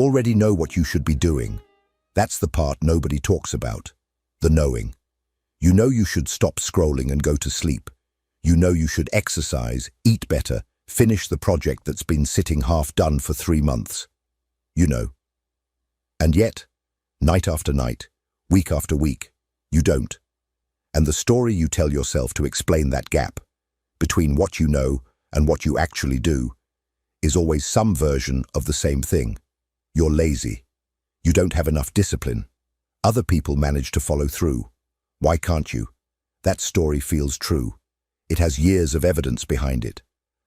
already know what you should be doing. That's the part nobody talks about, the knowing. You know you should stop scrolling and go to sleep. You know you should exercise, eat better, finish the project that's been sitting half done for 3 months. You know. And yet, night after night, week after week, you don't. And the story you tell yourself to explain that gap between what you know and what you actually do is always some version of the same thing. You're lazy. You don't have enough discipline. Other people manage to follow through. Why can't you? That story feels true. It has years of evidence behind it.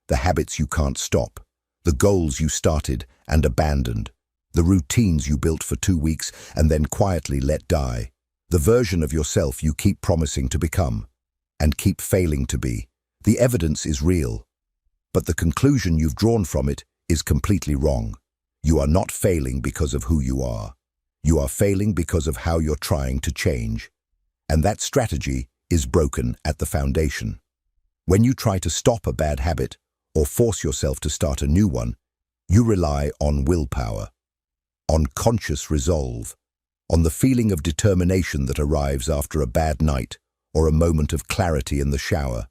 The habits you can't stop, the goals you started and abandoned, the routines you built for 2 weeks and then quietly let die, the version of yourself you keep promising to become and keep failing to be. The evidence is real, but the conclusion you've drawn from it is completely wrong. You are not failing because of who you are. You are failing because of how you're trying to change. And that strategy is broken at the foundation. When you try to stop a bad habit or force yourself to start a new one, you rely on willpower, on conscious resolve, on the feeling of determination that arrives after a bad night or a moment of clarity in the shower.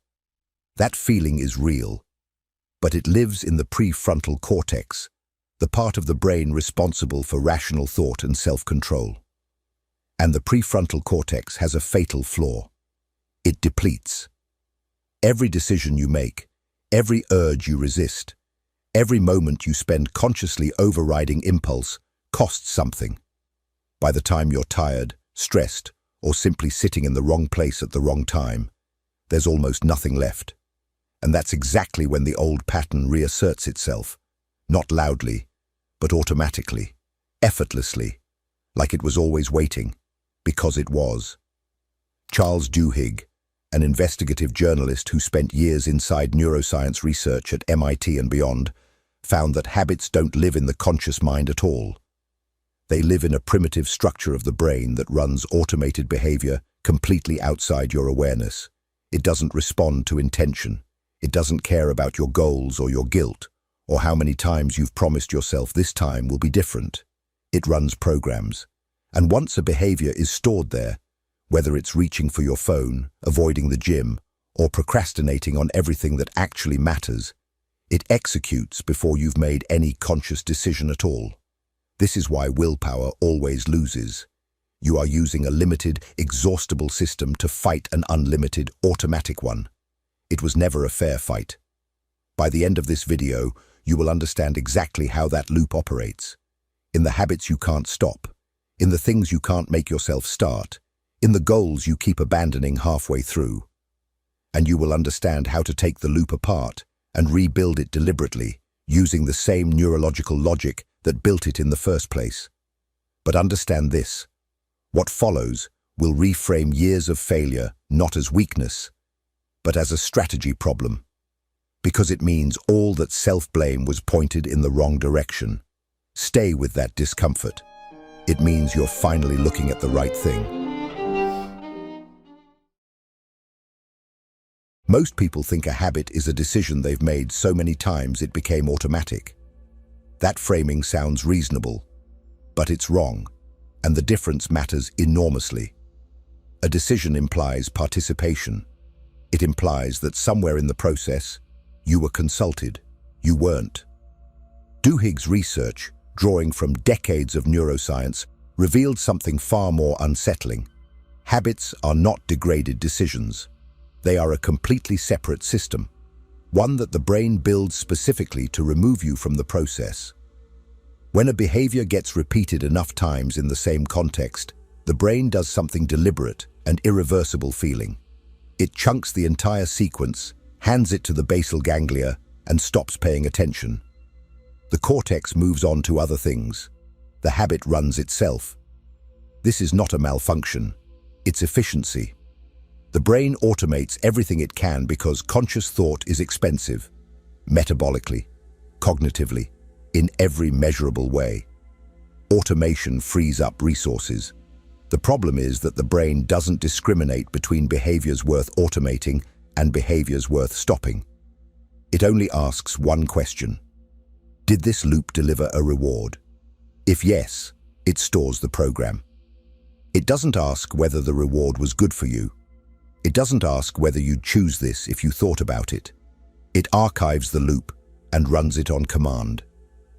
That feeling is real, but it lives in the prefrontal cortex, the part of the brain responsible for rational thought and self-control. And the prefrontal cortex has a fatal flaw. It depletes. Every decision you make, every urge you resist, every moment you spend consciously overriding impulse costs something. By the time you're tired, stressed, or simply sitting in the wrong place at the wrong time, there's almost nothing left. And that's exactly when the old pattern reasserts itself, not loudly, but automatically, effortlessly, like it was always waiting, because it was. Charles Duhigg, an investigative journalist who spent years inside neuroscience research at MIT and beyond, found that habits don't live in the conscious mind at all. They live in a primitive structure of the brain that runs automated behavior completely outside your awareness. It doesn't respond to intention. It doesn't care about your goals or your guilt, or how many times you've promised yourself this time will be different. It runs programs. And once a behavior is stored there, whether it's reaching for your phone, avoiding the gym, or procrastinating on everything that actually matters, it executes before you've made any conscious decision at all. This is why willpower always loses. You are using a limited, exhaustible system to fight an unlimited, automatic one. It was never a fair fight. By the end of this video, you will understand exactly how that loop operates. In the habits you can't stop, in the things you can't make yourself start, in the goals you keep abandoning halfway through. And you will understand how to take the loop apart and rebuild it deliberately, using the same neurological logic that built it in the first place. But understand this: what follows will reframe years of failure not as weakness, but as a strategy problem, because it means all that self-blame was pointed in the wrong direction. Stay with that discomfort. It means you're finally looking at the right thing. Most people think a habit is a decision they've made so many times it became automatic. That framing sounds reasonable, but it's wrong, and the difference matters enormously. A decision implies participation. It implies that somewhere in the process, you were consulted, you weren't. Duhigg's research, drawing from decades of neuroscience, revealed something far more unsettling. Habits are not degraded decisions. They are a completely separate system, one that the brain builds specifically to remove you from the process. When a behavior gets repeated enough times in the same context, the brain does something deliberate and irreversible feeling. It chunks the entire sequence, hands it to the basal ganglia, and stops paying attention. The cortex moves on to other things. The habit runs itself. This is not a malfunction. It's efficiency. The brain automates everything it can because conscious thought is expensive, metabolically, cognitively, in every measurable way. Automation frees up resources. The problem is that the brain doesn't discriminate between behaviors worth automating and behaviors worth stopping. It only asks one question: did this loop deliver a reward? If yes, it stores the program. It doesn't ask whether the reward was good for you. It doesn't ask whether you'd choose this if you thought about it. It archives the loop and runs it on command.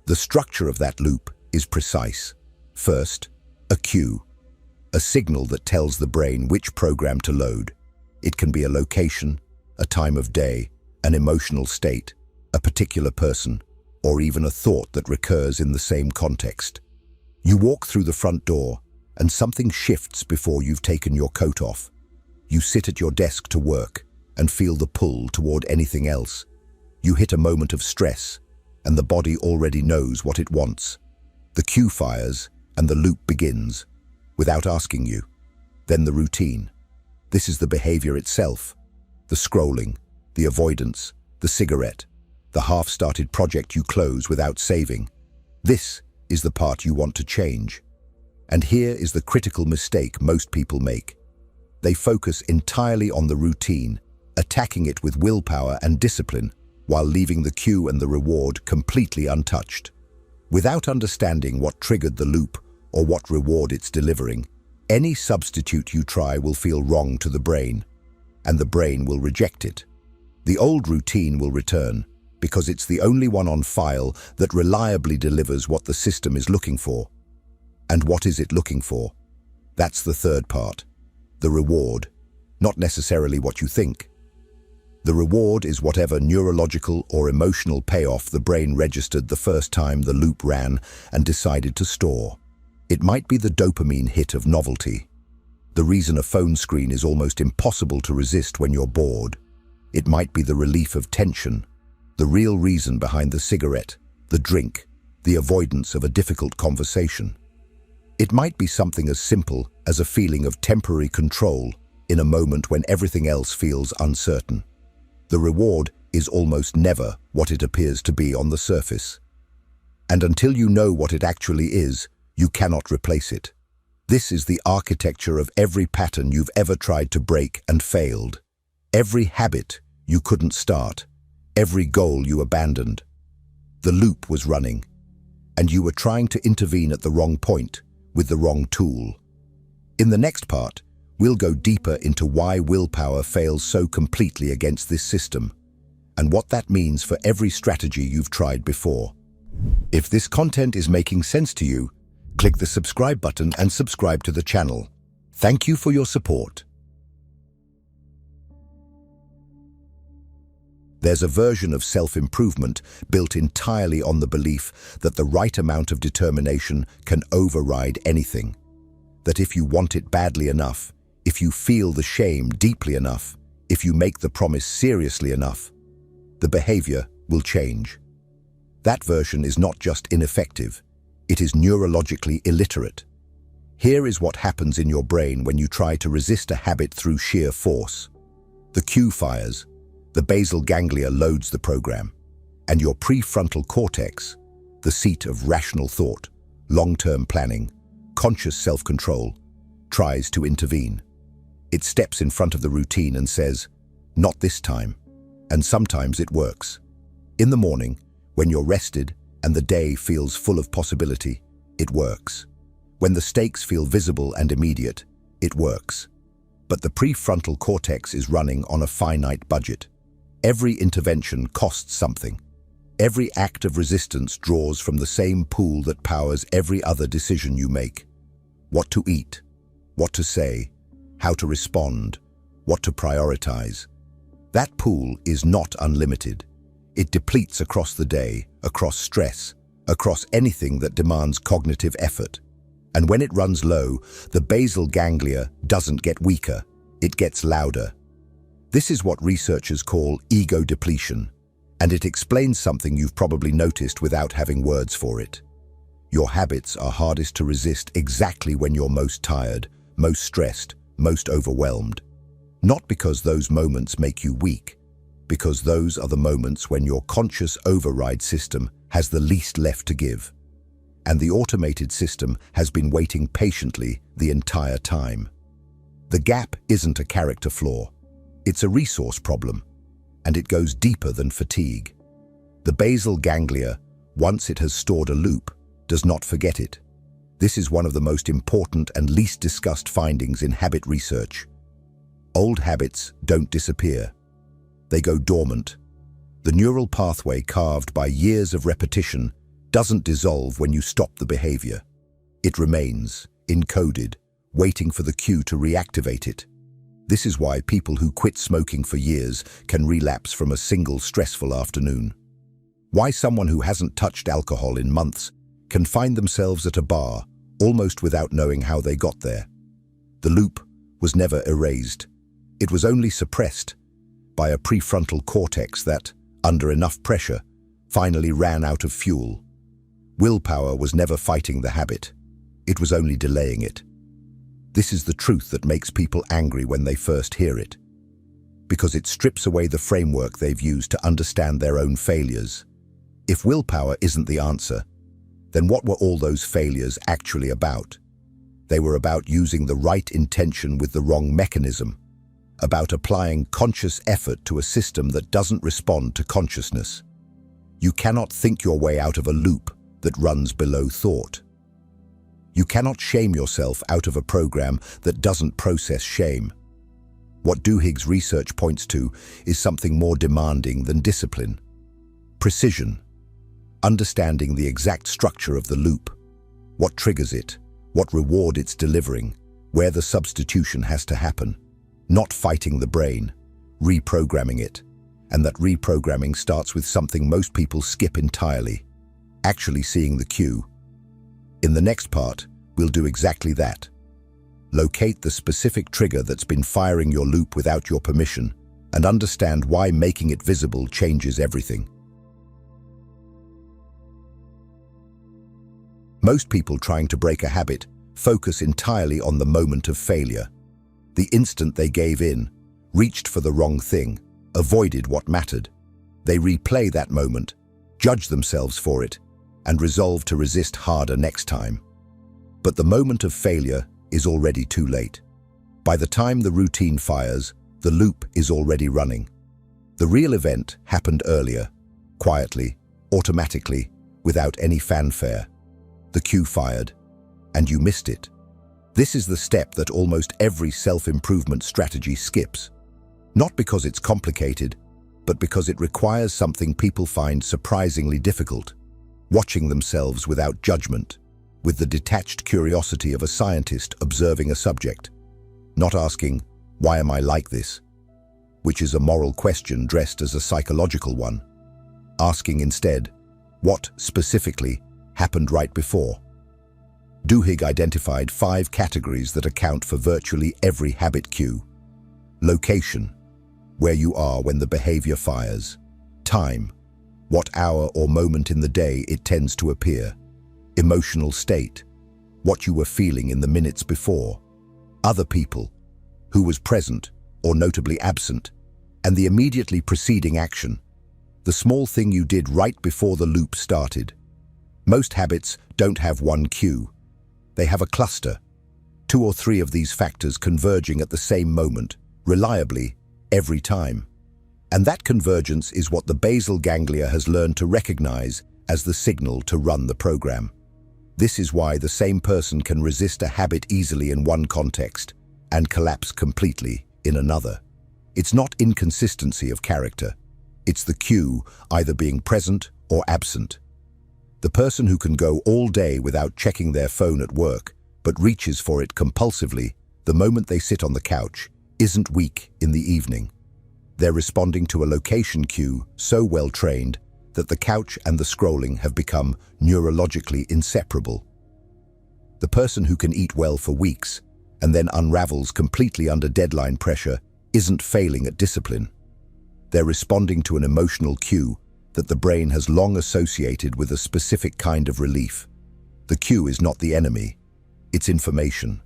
The structure of that loop is precise. First, a cue, a signal that tells the brain which program to load. It can be a location, a time of day, an emotional state, a particular person, or even a thought that recurs in the same context. You walk through the front door, and something shifts before you've taken your coat off. You sit at your desk to work and feel the pull toward anything else. You hit a moment of stress, and the body already knows what it wants. The cue fires, and the loop begins, without asking you. Then the routine. This is the behavior itself. The scrolling, the avoidance, the cigarette, the half-started project you close without saving. This is the part you want to change. And here is the critical mistake most people make. They focus entirely on the routine, attacking it with willpower and discipline, while leaving the cue and the reward completely untouched. Without understanding what triggered the loop or what reward it's delivering, any substitute you try will feel wrong to the brain, and the brain will reject it. The old routine will return, because it's the only one on file that reliably delivers what the system is looking for. And what is it looking for? That's the third part. The reward, not necessarily what you think. The reward is whatever neurological or emotional payoff the brain registered the first time the loop ran and decided to store. It might be the dopamine hit of novelty, the reason a phone screen is almost impossible to resist when you're bored. It might be the relief of tension, the real reason behind the cigarette, the drink, the avoidance of a difficult conversation. It might be something as simple as a feeling of temporary control in a moment when everything else feels uncertain. The reward is almost never what it appears to be on the surface. And until you know what it actually is, you cannot replace it. This is the architecture of every pattern you've ever tried to break and failed. Every habit you couldn't start. Every goal you abandoned. The loop was running, and you were trying to intervene at the wrong point with the wrong tool. In the next part, we'll go deeper into why willpower fails so completely against this system, and what that means for every strategy you've tried before. If this content is making sense to you, click the subscribe button and subscribe to the channel. Thank you for your support. There's a version of self-improvement built entirely on the belief that the right amount of determination can override anything. That if you want it badly enough, if you feel the shame deeply enough, if you make the promise seriously enough, the behavior will change. That version is not just ineffective, it is neurologically illiterate. Here is what happens in your brain when you try to resist a habit through sheer force. The cue fires, the basal ganglia loads the program, and your prefrontal cortex, the seat of rational thought, long-term planning, conscious self-control, tries to intervene. It steps in front of the routine and says, "Not this time," and sometimes it works. In the morning, when you're rested and the day feels full of possibility, it works. When the stakes feel visible and immediate, it works. But the prefrontal cortex is running on a finite budget. Every intervention costs something. Every act of resistance draws from the same pool that powers every other decision you make. What to eat, what to say, how to respond, what to prioritize. That pool is not unlimited. It depletes across the day, across stress, across anything that demands cognitive effort. And when it runs low, the basal ganglia doesn't get weaker, it gets louder. This is what researchers call ego depletion, and it explains something you've probably noticed without having words for it. Your habits are hardest to resist exactly when you're most tired, most stressed, most overwhelmed. Not because those moments make you weak, because those are the moments when your conscious override system has the least left to give. And the automated system has been waiting patiently the entire time. The gap isn't a character flaw. It's a resource problem, and it goes deeper than fatigue. The basal ganglia, once it has stored a loop, does not forget it. This is one of the most important and least discussed findings in habit research. Old habits don't disappear. They go dormant. The neural pathway carved by years of repetition doesn't dissolve when you stop the behavior. It remains, encoded, waiting for the cue to reactivate it. This is why people who quit smoking for years can relapse from a single stressful afternoon. Why someone who hasn't touched alcohol in months can find themselves at a bar almost without knowing how they got there. The loop was never erased. It was only suppressed by a prefrontal cortex that, under enough pressure, finally ran out of fuel. Willpower was never fighting the habit. It was only delaying it. This is the truth that makes people angry when they first hear it, because it strips away the framework they've used to understand their own failures. If willpower isn't the answer, then what were all those failures actually about? They were about using the right intention with the wrong mechanism, about applying conscious effort to a system that doesn't respond to consciousness. You cannot think your way out of a loop that runs below thought. You cannot shame yourself out of a program that doesn't process shame. What Duhigg's research points to is something more demanding than discipline. Precision. Understanding the exact structure of the loop, what triggers it, what reward it's delivering, where the substitution has to happen. Not fighting the brain, reprogramming it. And that reprogramming starts with something most people skip entirely, actually seeing the cue. In the next part, we'll do exactly that. Locate the specific trigger that's been firing your loop without your permission, and understand why making it visible changes everything. Most people trying to break a habit focus entirely on the moment of failure. The instant they gave in, reached for the wrong thing, avoided what mattered. They replay that moment, judge themselves for it, and resolve to resist harder next time. But the moment of failure is already too late. By the time the routine fires, the loop is already running. The real event happened earlier, quietly, automatically, without any fanfare. The cue fired, and you missed it. This is the step that almost every self-improvement strategy skips. Not because it's complicated, but because it requires something people find surprisingly difficult: watching themselves without judgment, with the detached curiosity of a scientist observing a subject, not asking, "Why am I like this?" which is a moral question dressed as a psychological one. Asking instead, what specifically happened right before? Duhigg identified 5 categories that account for virtually every habit cue. Location, where you are when the behavior fires. Time, what hour or moment in the day it tends to appear. Emotional state, what you were feeling in the minutes before. Other people, who was present or notably absent, and the immediately preceding action, the small thing you did right before the loop started. Most habits don't have one cue. They have a cluster, 2 or 3 of these factors converging at the same moment, reliably, every time. And that convergence is what the basal ganglia has learned to recognize as the signal to run the program. This is why the same person can resist a habit easily in one context and collapse completely in another. It's not inconsistency of character. It's the cue either being present or absent. The person who can go all day without checking their phone at work, but reaches for it compulsively the moment they sit on the couch, isn't weak in the evening. They're responding to a location cue so well trained that the couch and the scrolling have become neurologically inseparable. The person who can eat well for weeks and then unravels completely under deadline pressure isn't failing at discipline. They're responding to an emotional cue that the brain has long associated with a specific kind of relief. The cue is not the enemy, it's information.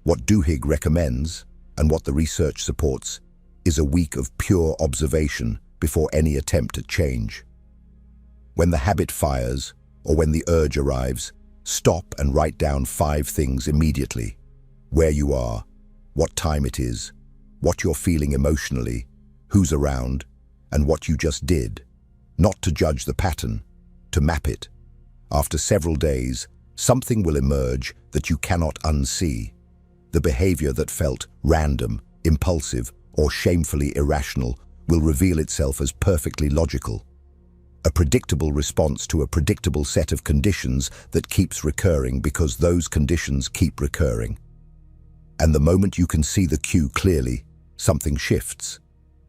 What Duhigg recommends, and what the research supports, is a week of pure observation before any attempt at change. When the habit fires, or when the urge arrives, stop and write down 5 things immediately. Where you are, what time it is, what you're feeling emotionally, who's around, and what you just did. Not to judge the pattern, to map it. After several days, something will emerge that you cannot unsee. The behavior that felt random, impulsive, or shamefully irrational will reveal itself as perfectly logical. A predictable response to a predictable set of conditions that keeps recurring because those conditions keep recurring. And the moment you can see the cue clearly, something shifts.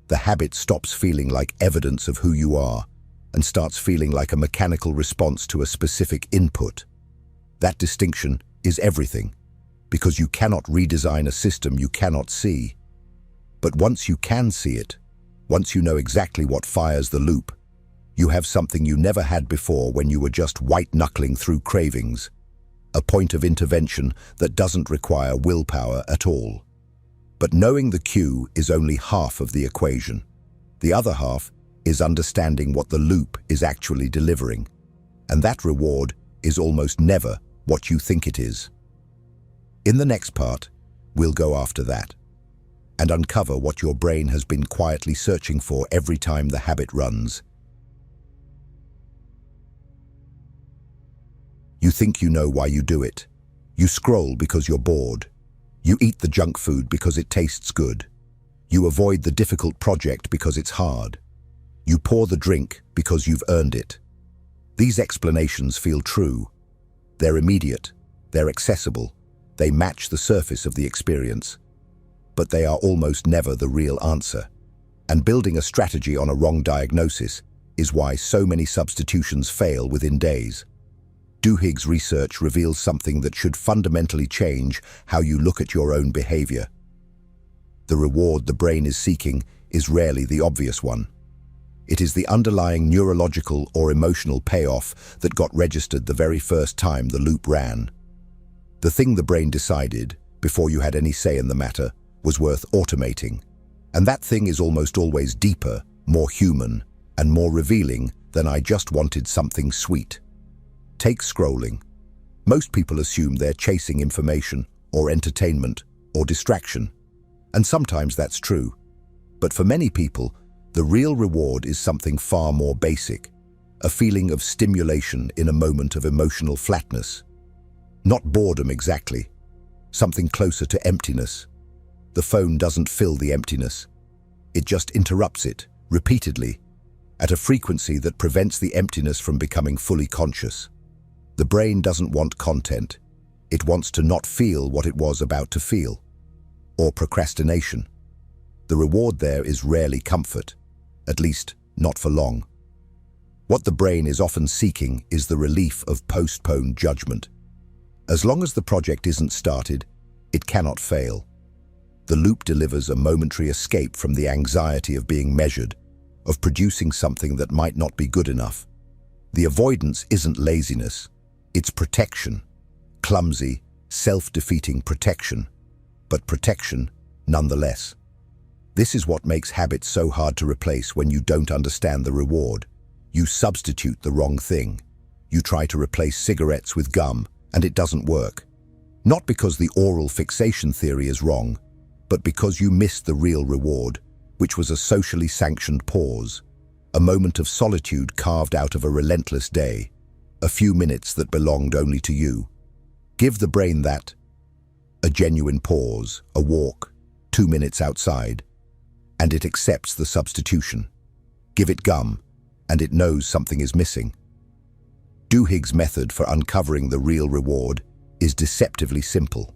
The habit stops feeling like evidence of who you are and starts feeling like a mechanical response to a specific input. That distinction is everything, because you cannot redesign a system you cannot see. But once you can see it, once you know exactly what fires the loop, you have something you never had before when you were just white-knuckling through cravings. A point of intervention that doesn't require willpower at all. But knowing the cue is only half of the equation. The other half is understanding what the loop is actually delivering. And that reward is almost never what you think it is. In the next part, we'll go after that and uncover what your brain has been quietly searching for every time the habit runs. You think you know why you do it. You scroll because you're bored. You eat the junk food because it tastes good. You avoid the difficult project because it's hard. You pour the drink because you've earned it. These explanations feel true. They're immediate. They're accessible. They match the surface of the experience. But they are almost never the real answer. And building a strategy on a wrong diagnosis is why so many substitutions fail within days. Duhigg's research reveals something that should fundamentally change how you look at your own behavior. The reward the brain is seeking is rarely the obvious one. It is the underlying neurological or emotional payoff that got registered the very first time the loop ran. The thing the brain decided, before you had any say in the matter, was worth automating. And that thing is almost always deeper, more human, and more revealing than "I just wanted something sweet." Take scrolling. Most people assume they're chasing information, or entertainment, or distraction. And sometimes that's true. But for many people, the real reward is something far more basic, a feeling of stimulation in a moment of emotional flatness. Not boredom exactly, something closer to emptiness. The phone doesn't fill the emptiness. It just interrupts it, repeatedly, at a frequency that prevents the emptiness from becoming fully conscious. The brain doesn't want content. It wants to not feel what it was about to feel. Or procrastination. The reward there is rarely comfort, at least not for long. What the brain is often seeking is the relief of postponed judgment. As long as the project isn't started, it cannot fail. The loop delivers a momentary escape from the anxiety of being measured, of producing something that might not be good enough. The avoidance isn't laziness, it's protection. Clumsy, self-defeating protection, but protection nonetheless. This is what makes habits so hard to replace when you don't understand the reward. You substitute the wrong thing. You try to replace cigarettes with gum, and it doesn't work. Not because the oral fixation theory is wrong, but because you missed the real reward, which was a socially sanctioned pause, a moment of solitude carved out of a relentless day, a few minutes that belonged only to you. Give the brain that. A genuine pause, a walk, 2 minutes outside, and it accepts the substitution. Give it gum, and it knows something is missing. Duhigg's method for uncovering the real reward is deceptively simple.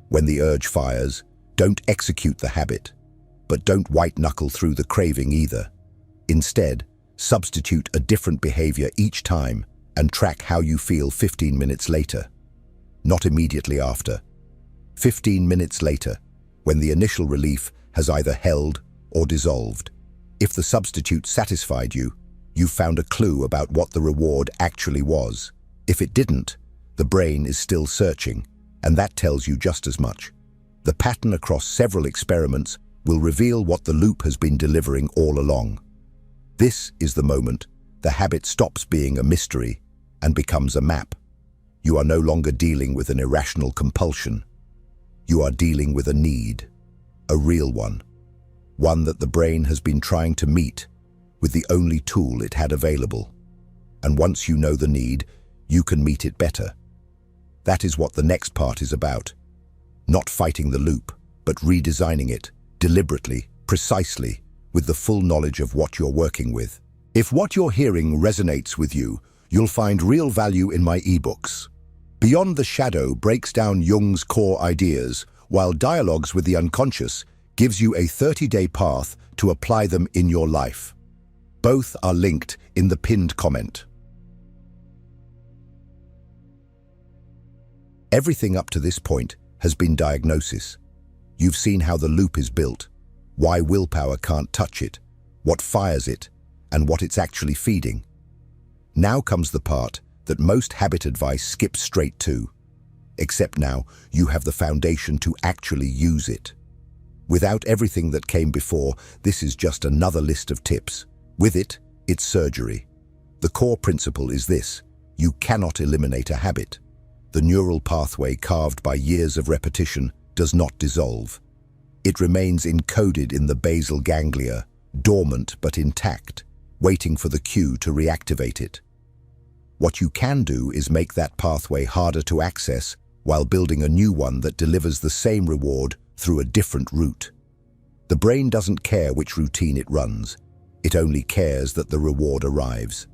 When the urge fires, don't execute the habit, but don't white-knuckle through the craving either. Instead, substitute a different behavior each time and track how you feel 15 minutes later. Not immediately after. 15 minutes later, when the initial relief has either held or dissolved. If the substitute satisfied you, you found a clue about what the reward actually was. If it didn't, the brain is still searching, and that tells you just as much. The pattern across several experiments will reveal what the loop has been delivering all along. This is the moment the habit stops being a mystery and becomes a map. You are no longer dealing with an irrational compulsion. You are dealing with a need, a real one that the brain has been trying to meet with the only tool it had available. And once you know the need, you can meet it better. That is what the next part is about. Not fighting the loop, but redesigning it, deliberately, precisely, with the full knowledge of what you're working with. If what you're hearing resonates with you, you'll find real value in my ebooks. Beyond the Shadow breaks down Jung's core ideas, while Dialogues with the Unconscious gives you a 30-day path to apply them in your life. Both are linked in the pinned comment. Everything up to this point has been diagnosis. You've seen how the loop is built, why willpower can't touch it, what fires it, and what it's actually feeding. Now comes the part that most habit advice skips straight to. Except now, you have the foundation to actually use it. Without everything that came before, this is just another list of tips. With it, it's surgery. The core principle is this: you cannot eliminate a habit. The neural pathway carved by years of repetition does not dissolve. It remains encoded in the basal ganglia, dormant but intact, waiting for the cue to reactivate it. What you can do is make that pathway harder to access while building a new one that delivers the same reward through a different route. The brain doesn't care which routine it runs. It only cares that the reward arrives.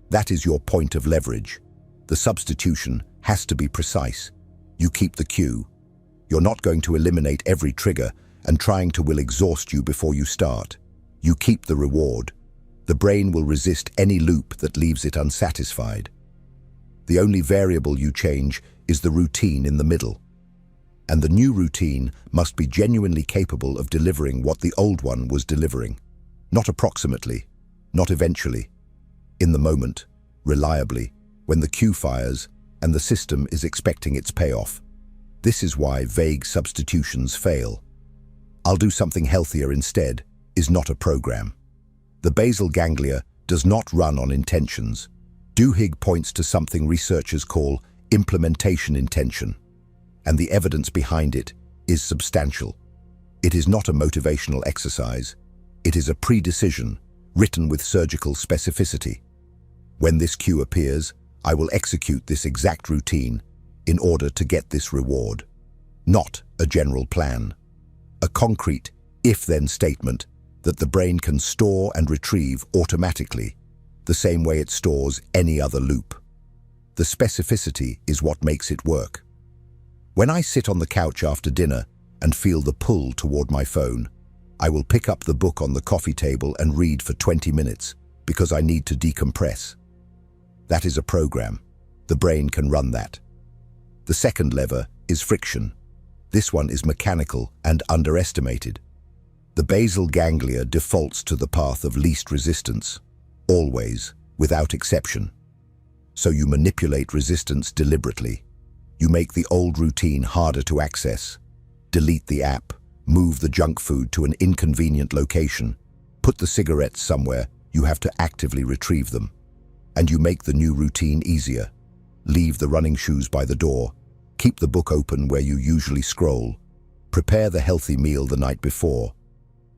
That is your point of leverage. The substitution has to be precise. You keep the cue. You're not going to eliminate every trigger, and trying to will exhaust you before you start. You keep the reward. The brain will resist any loop that leaves it unsatisfied. The only variable you change is the routine in the middle. And the new routine must be genuinely capable of delivering what the old one was delivering. Not approximately, not eventually. In the moment, reliably, when the cue fires and the system is expecting its payoff. This is why vague substitutions fail. "I'll do something healthier instead" is not a program. The basal ganglia does not run on intentions. Duhigg points to something researchers call implementation intention, and the evidence behind it is substantial. It is not a motivational exercise. It is a pre-decision, written with surgical specificity. When this cue appears, I will execute this exact routine in order to get this reward. Not a general plan. A concrete if-then statement that the brain can store and retrieve automatically, the same way it stores any other loop. The specificity is what makes it work. When I sit on the couch after dinner and feel the pull toward my phone, I will pick up the book on the coffee table and read for 20 minutes because I need to decompress. That is a program. The brain can run that. The second lever is friction. This one is mechanical and underestimated. The basal ganglia defaults to the path of least resistance, always, without exception. So you manipulate resistance deliberately. You make the old routine harder to access. Delete the app, move the junk food to an inconvenient location, put the cigarettes somewhere you have to actively retrieve them. And you make the new routine easier. Leave the running shoes by the door. Keep the book open where you usually scroll. Prepare the healthy meal the night before.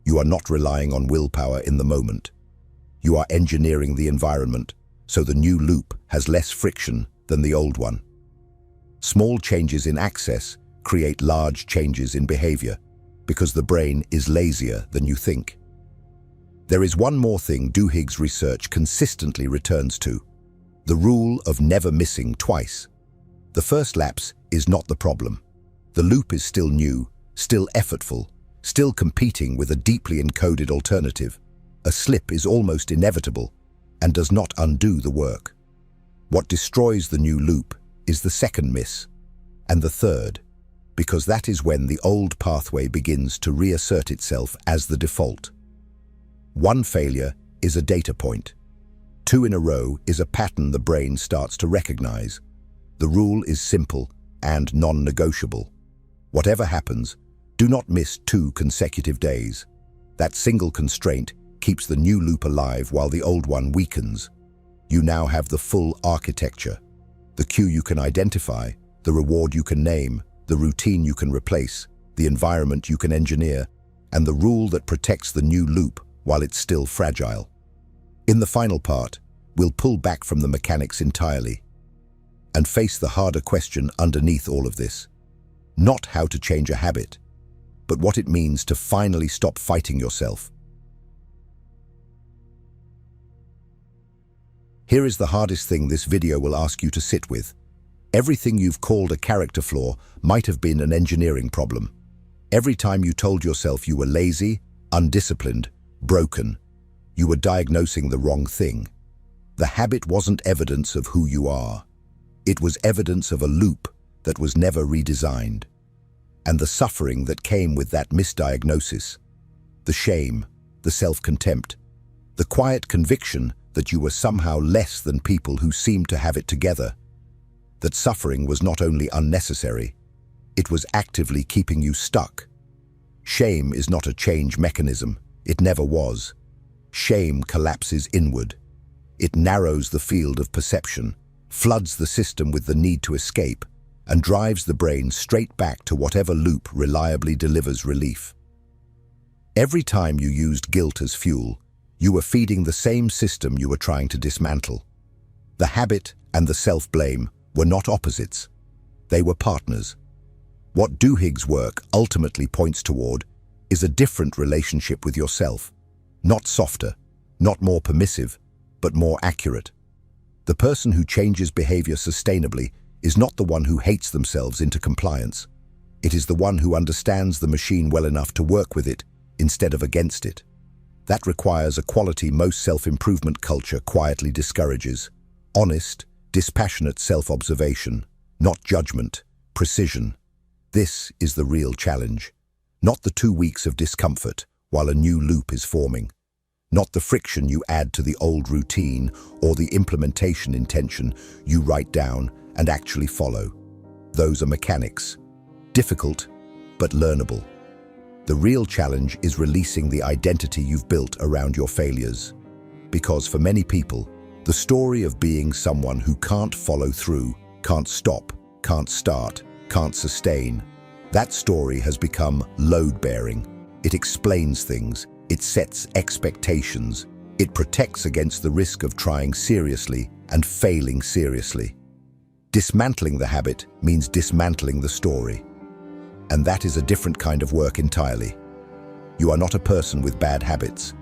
You are not relying on willpower in the moment. You are engineering the environment, so the new loop has less friction than the old one. Small changes in access create large changes in behavior, because the brain is lazier than you think. There is one more thing Duhigg's research consistently returns to: the rule of never missing twice. The first lapse is not the problem. The loop is still new, still effortful, still competing with a deeply encoded alternative. A slip is almost inevitable and does not undo the work. What destroys the new loop is the second miss, and the third, because that is when the old pathway begins to reassert itself as the default. One failure is a data point. Two in a row is a pattern the brain starts to recognize. The rule is simple and non-negotiable. Whatever happens, do not miss 2 consecutive days. That single constraint keeps the new loop alive while the old one weakens. You now have the full architecture. The cue you can identify, the reward you can name, the routine you can replace, the environment you can engineer, and the rule that protects the new loop while it's still fragile. In the final part, we'll pull back from the mechanics entirely. and face the harder question underneath all of this. Not how to change a habit, but what it means to finally stop fighting yourself. Here is the hardest thing this video will ask you to sit with. Everything you've called a character flaw might have been an engineering problem. Every time you told yourself you were lazy, undisciplined, broken, you were diagnosing the wrong thing. The habit wasn't evidence of who you are. It was evidence of a loop that was never redesigned. And the suffering that came with that misdiagnosis, the shame, the self-contempt, the quiet conviction that you were somehow less than people who seemed to have it together, that suffering was not only unnecessary, it was actively keeping you stuck. Shame is not a change mechanism. It never was. Shame collapses inward. It narrows the field of perception, floods the system with the need to escape, and drives the brain straight back to whatever loop reliably delivers relief. Every time you used guilt as fuel, you were feeding the same system you were trying to dismantle. The habit and the self-blame were not opposites. They were partners. What Duhigg's work ultimately points toward is a different relationship with yourself. Not softer, not more permissive, but more accurate. The person who changes behavior sustainably is not the one who hates themselves into compliance. It is the one who understands the machine well enough to work with it instead of against it. That requires a quality most self-improvement culture quietly discourages. Honest, dispassionate self-observation, not judgment, precision. This is the real challenge. Not the 2 weeks of discomfort while a new loop is forming. Not the friction you add to the old routine or the implementation intention you write down and actually follow. Those are mechanics. Difficult, but learnable. The real challenge is releasing the identity you've built around your failures. Because for many people, the story of being someone who can't follow through, can't stop, can't start, can't sustain, that story has become load-bearing. It explains things, it sets expectations, it protects against the risk of trying seriously and failing seriously. Dismantling the habit means dismantling the story. And that is a different kind of work entirely. You are not a person with bad habits.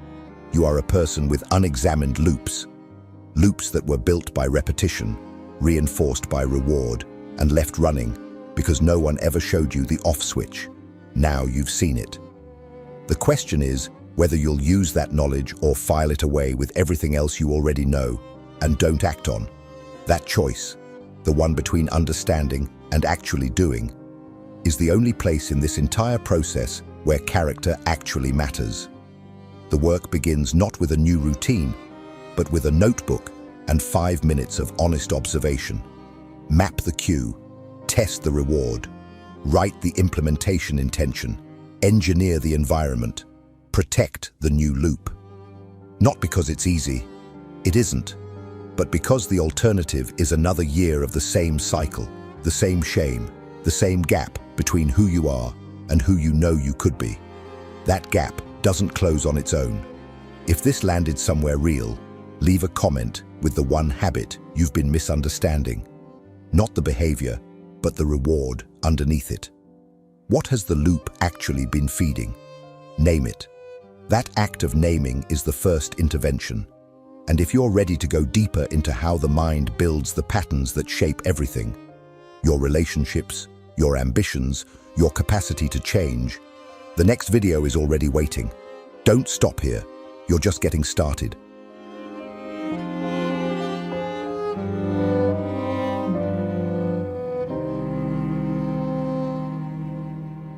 You are a person with unexamined loops. Loops that were built by repetition, reinforced by reward, and left running because no one ever showed you the off switch. Now you've seen it. The question is whether you'll use that knowledge or file it away with everything else you already know and don't act on. That choice, the one between understanding and actually doing, is the only place in this entire process where character actually matters. The work begins not with a new routine, but with a notebook and 5 minutes of honest observation. Map the cue, test the reward, write the implementation intention, engineer the environment, protect the new loop. Not because it's easy, it isn't, but because the alternative is another year of the same cycle, the same shame, the same gap between who you are and who you know you could be. That gap doesn't close on its own. If this landed somewhere real, leave a comment with the one habit you've been misunderstanding. Not the behavior, but the reward underneath it. What has the loop actually been feeding? Name it. That act of naming is the first intervention. And if you're ready to go deeper into how the mind builds the patterns that shape everything, your relationships, your ambitions, your capacity to change, the next video is already waiting. Don't stop here. You're just getting started.